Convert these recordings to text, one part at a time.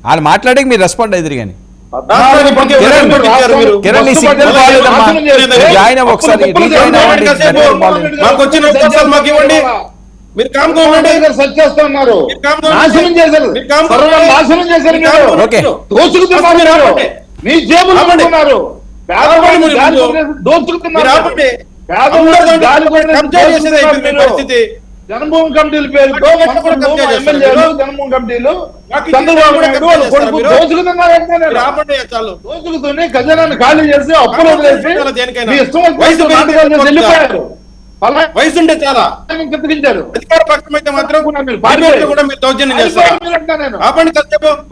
వాళ్ళు మాట్లాడే మీరు రెస్పాండ్ అయ్యారు కానీ జన్మభూమి కమిటీల పేరుతో జన్మభూమి కమిటీలు చంద్రబాబు నాయుడు దోచుకుతూనే ఖజానాన్ని ఖాళీ చేసి అప్పులు వదిలేసి వెళ్ళిపోయారు. వయసుంటే చాలా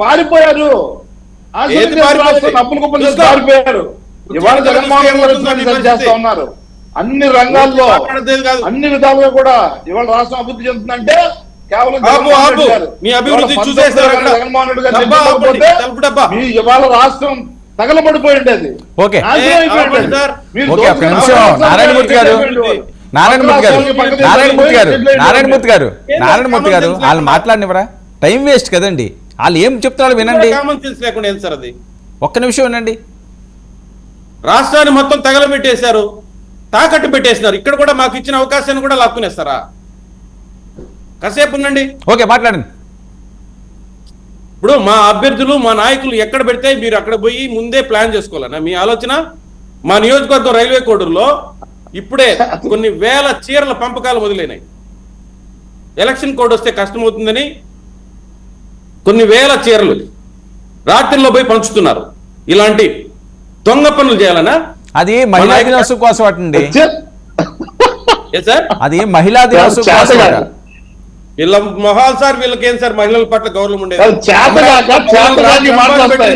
పారిపోయారు, అప్పులు కుప్పలు చేసి పారిపోయారు. ఇవాళ జగన్మోహన్ రెడ్డి చేస్తా ఉన్నారు. అన్ని రంగాల్లో అన్ని విధాలుగా కూడా ఇవాళ రాష్ట్రం అభివృద్ధి చెందుతుందంటే కేవలం జగన్మోహన్ రెడ్డి గారు ఇవాళ రాష్ట్రం తగలబడిపోయి ఉండేది. నారాయణమూర్తి గారు వాళ్ళు మాట్లాడినవరా? టైం వేస్ట్ కదండి. వాళ్ళు ఏం చెప్తున్నారు వినండి. ఒక్క నిమిషం వినండి. రాష్ట్రాన్ని మొత్తం తగలబెట్టేశారు, తాకట్టు పెట్టేసినారు. ఇక్కడ కూడా మాకు ఇచ్చిన అవకాశాన్ని కూడా లాక్కునేస్తారా? కాసేపు ఉండండి. ఓకే, మాట్లాడండి. ఇప్పుడు మా అభ్యర్థులు, మా నాయకులు ఎక్కడ పెడితే మీరు అక్కడ పోయి ముందే ప్లాన్ చేసుకోవాలన్నా మీ ఆలోచన? మా నియోజకవర్గం రైల్వే కోడూరులో ఇప్పుడే కొన్ని వేల చీరల పంపకాలు మొదలైనాయి. ఎలక్షన్ కోడ్ వస్తే కష్టమవుతుందని కొన్ని వేల చీరలు రాత్రిలో పోయి పంచుతున్నారు. ఇలాంటి దొంగ పనులు చేయాలనా? అది మహిళా దినోత్సవం కోసం అటండి. అది మహిళా దినోత్సవం కోసం. వీళ్ళ మొహాల్ సార్, వీళ్ళకేం సార్ మహిళల పట్ల గౌరవం ఉండేది?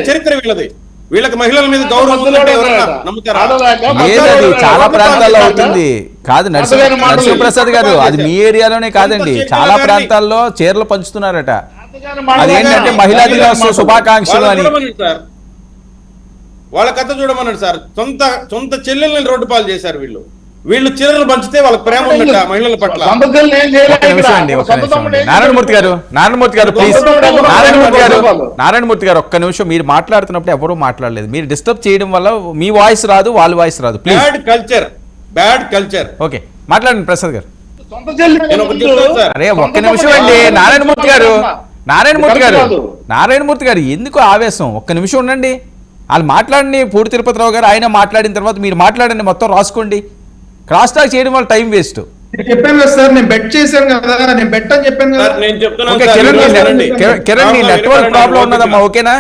చరిత్ర వీళ్ళది. వీళ్ళకి మహిళల మీద గౌరవం నమ్ముతారా? లేదండి, చాలా ప్రాంతాల్లో అవుతుంది. కాదు నరసింహప్రసాద్ గారు, అది మీ ఏరియాలోనే కాదండి, చాలా ప్రాంతాల్లో చీరలు పంచుతున్నారట. అదేంటంటే మహిళా దినోత్సవ శుభాకాంక్షలు అని. వాళ్ళ కథ చూడమన్నాడు సార్. సొంత చెల్లెల్ని రోడ్డు పాలు చేశారు వీళ్ళు చీరలు పంచితే వాళ్ళకి ప్రేమ ఉన్నట్ట మహిళల పట్ల. నారాయణమూర్తి గారు ఒక్క నిమిషం. మీరు మాట్లాడుతున్నప్పుడు ఎవరూ మాట్లాడలేదు. మీరు డిస్టర్బ్ చేయడం వల్ల మీ వాయిస్ రాదు, వాళ్ళ వాయిస్ రాదు. Bad culture. ఓకే, మాట్లాడండి ప్రసాద్ గారు. అరే ఒక్క నిమిషం అండి. నారాయణమూర్తి గారు ఎందుకు ఆవేశం? ఒక్క నిమిషం ఉండండి. వాళ్ళు మాట్లాడండి. పూడి తిరుపతిరావు గారు ఆయన మాట్లాడిన తర్వాత మీరు మాట్లాడండి, మొత్తం రాసుకోండి. క్రాస్ టాక్ చేయడం వల్ల టైం వేస్ట్. చెప్పాను కదా సార్, నేను బెట్ చేశాను కదా, నేను బెట్ అని చెప్పాను కదా. కిరణ్ నెట్వర్క్ ప్రాబ్లం ఉన్నదమ్మా, ఓకేనా?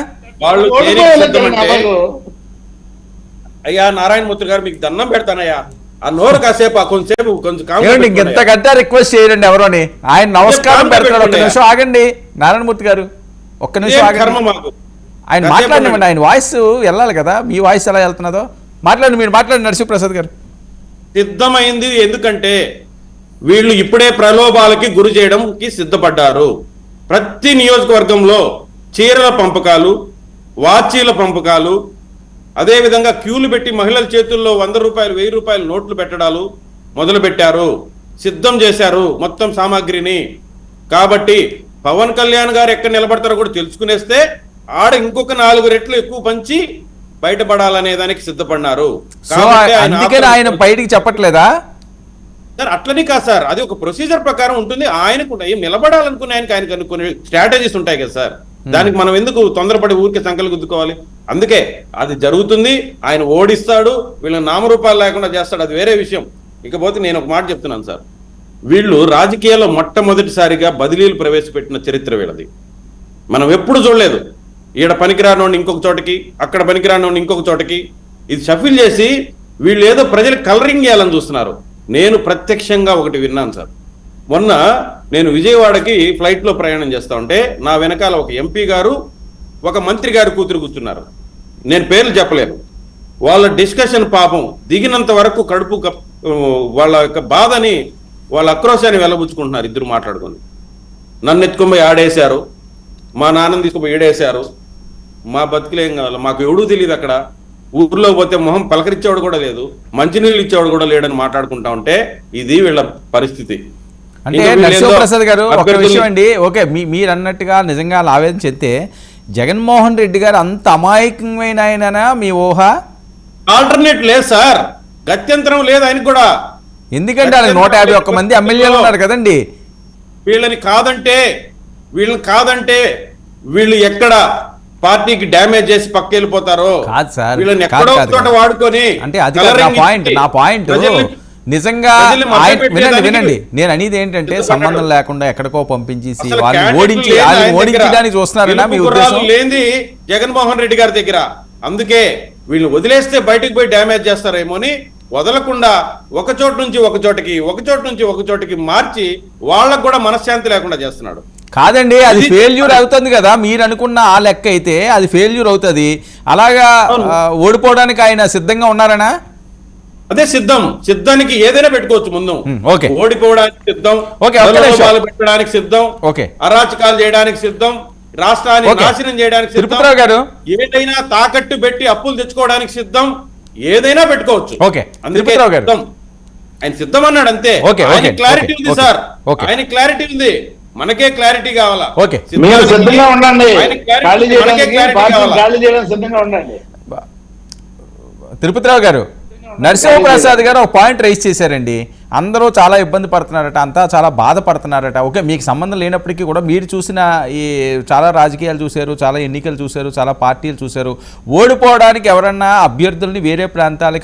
అయ్యా నారాయణమూర్తి గారు, మీకు దండం పెడతానయ్యా, ఆ నోరు కాసేపు కొంచెంసేపు ఇంతకంటే రిక్వెస్ట్ చేయండి ఎవరోని. ఆయన నమస్కారం పెడతాడు. ఒక్క నిమిషం ఆగండి నారాయణమూర్తి గారు, ఒక్క నిమిషం ఆగండి. ఆయన మాట్లాడినండి, ఆయన వాయిస్ వెళ్ళాలి కదా. మీ వాయిస్ ఎలా వెళ్తున్నదో మాట్లాడండి. మీరు మాట్లాడండి నరసింహప్రసాద్ గారు. సిద్ధమైంది. ఎందుకంటే వీళ్ళు ఇప్పుడే ప్రలోభాలకి గురి చేయడంకి సిద్ధపడ్డారు. ప్రతి నియోజకవర్గంలో చీరల పంపకాలు, వాచీల పంపకాలు, అదేవిధంగా క్యూలు పెట్టి మహిళల చేతుల్లో 100 రూపాయలు 1000 రూపాయలు నోట్లు పెట్టడాలు మొదలు పెట్టారు. సిద్ధం చేశారు మొత్తం సామాగ్రిని. కాబట్టి పవన్ కళ్యాణ్ గారు ఎక్కడ నిలబడతారో కూడా తెలుసుకునేస్తే ఆడ ఇంకొక 4 రెట్లు ఎక్కువ పంచి బయటపడాలనే దానికి సిద్ధపడినారు. అందుకని ఆయన బయటికి చెప్పట్లేదా సార్? అట్లనే కాదు సార్, అది ఒక ప్రొసీజర్ ప్రకారం ఉంటుంది. ఆయనకు నిలబడాలనుకునే ఆయనకు కొన్ని స్ట్రాటజీస్ ఉంటాయి కదా సార్. దానికి మనం ఎందుకు తొందరపడి ఊరికే సంకలు గుద్దుకోవాలి? అందుకే అది జరుగుతుంది. ఆయన ఓడిస్తాడు, వీళ్ళని నామరూపాలు లేకుండా చేస్తాడు, అది వేరే విషయం. ఇకపోతే నేను ఒక మాట చెప్తున్నాను సార్, వీళ్ళు రాజకీయాల్లో మొట్టమొదటిసారిగా బదిలీలు ప్రవేశపెట్టిన చరిత్ర వీళ్ళది. మనం ఎప్పుడు చూడలేదు. ఈడ పనికిరానోడిని ఇంకొక చోటకి, అక్కడ పనికిరానోడిని ఇంకొక చోటకి, ఇది షఫిల్ చేసి వీళ్ళు ఏదో ప్రజలు కలరింగ్ చేయాలని చూస్తున్నారు. నేను ప్రత్యక్షంగా ఒకటి విన్నాను సార్. మొన్న నేను విజయవాడకి ఫ్లైట్లో ప్రయాణం చేస్తూ ఉంటే నా వెనకాల ఒక ఎంపీ గారు, ఒక మంత్రి గారు కూతురు కూర్చున్నారు. నేను పేర్లు చెప్పలేను. వాళ్ళ డిస్కషన్ పాపం దిగినంత వరకు కడుపు వాళ్ళ యొక్క బాధని, వాళ్ళ ఆక్రోశాన్ని వెళ్ళబుచ్చుకుంటున్నారు ఇద్దరు మాట్లాడుకొని. నన్ను ఎత్తుకొని ఆడేశారు, మా నాన్నని తీసుకుపోయి ఏడేశారు, మా బతుకులేం కావాలి, మాకు ఎవడూ తెలియదు. అక్కడ ఊర్లో పోతే మొహం పలకరించేవాడు కూడా లేదు, మంచినీళ్ళు ఇచ్చేవాడు కూడా లేడని మాట్లాడుకుంటా ఉంటే ఇది వీళ్ళ పరిస్థితి. అంటే ఇంకా వీళ్ళేందో నరసింహప్రసాద్ గారు ఒక అభ్యర్థుల్ని- విషయం అండి, ఓకే మీరు అన్నట్టుగా నిజంగా అలా ఆవేదన చెందితే జగన్మోహన్ రెడ్డి గారు అంత అమాయకమైన ఆయననా మీ ఊహ? ఆల్టర్నేట్ లేదు సార్, గత్యంతరం లేదు ఆయనకు కూడా. ఎందుకంటే ఆయన 151 మంది ఎమ్మెల్యేలు ఉన్నారు కదండి. వీళ్ళని కాదంటే వీళ్ళు ఎక్కడ పార్టీకి డ్యామేజ్ చేసి పక్క వెళ్ళిపోతారో కాదు సార్, వీళ్ళని కాదు, ఎక్కడో కాదు, చోట కాదు. వాడుకొని అంటే అది కాదు నా పాయింట్. నా పాయింట్ నిజంగా ప్రజల్ని మభ్యపెట్టేదానికి వినండి నేను అనేది ఏంటంటే సిద్ధపడ్డాడు. సంబంధం లేకుండా ఎక్కడికో పంపించేసి అసలు వాళ్ళని క్యాండిడేట్లు లేదు ఆయన దగ్గర. ఓడించడానికి చూస్తున్నారనా మీ గెలుపు గుర్రాలు ఉద్దేశం? లేనిది జగన్మోహన్ రెడ్డి గారి దగ్గర. అందుకే వీళ్ళు వదిలేస్తే బయటకు పోయి డ్యామేజ్ చేస్తారేమో అని వదలకుండా ఒక చోటు నుంచి ఒక చోటకి మార్చి వాళ్ళకు కూడా మనశ్శాంతి లేకుండా చేస్తున్నాడు. కాదండి, అది ఫెయిల్యూర్ అవుతుంది కదా. మీరు అనుకున్న ఆ లెక్క అయితే అది ఫెయిల్యూర్ అవుతుంది. అలాగా ఓడిపోవడానికి ఆయన సిద్ధంగా ఉన్నారనా? అదే సిద్ధానికి ఏదైనా పెట్టుకోవచ్చు ముందు. ఓకే. ఓడిపోవడానికి సిద్ధం, ఓకే, ఒక్క నిమిషం. ప్రలోభాలు పెట్టడానికి సిద్ధం, ఓకే. అరాచకాలు చేయడానికి సిద్ధం, రాష్ట్రాన్ని ఓకే. నాశనం చేయడానికి సిద్ధం, తిరుపతిరావు గారు ఏదైనా తాకట్టు పెట్టి అప్పులు తెచ్చుకోవడానికి సిద్ధం, ఏదైనా పెట్టుకోవచ్చు. ఓకే. అందుకే తిరుపతిరావు గారు. సిద్ధం. ఆయన సిద్ధం అన్నాడు అంతే. ఓకే, ఆయన ఓకే, క్లారిటీ ఓకే, ఉంది ఓకే, సార్, ఓకే. ఆయన క్లారిటీ ఉంది, మనకే క్లారిటీ కావాలా. ఓకే. మీరు సిద్ధంగా ఉండండి, ఆయన clarity, ఖాళీ మనకే చేయడానికి clarity పార్టీని కావాలా. ఖాళీ చేయడానికి సిద్ధంగా ఉండండి. తిరుపతిరావు గారు, నరసింహప్రసాద్ గారు ఒక పాయింట్ రైజ్ చేశారండి. అందరూ చాలా ఇబ్బంది పడుతున్నారట, అంతా చాలా బాధపడుతున్నారట. ఓకే, మీకు సంబంధం లేనప్పటికీ కూడా మీరు చూసిన ఈ చాలా రాజకీయాలు చూశారు, చాలా ఎన్నికలు చూశారు, చాలా పార్టీలు చూశారు. ఓడిపోవడానికి ఎవరన్నా అభ్యర్థుల్ని వేరే ప్రాంతాలకి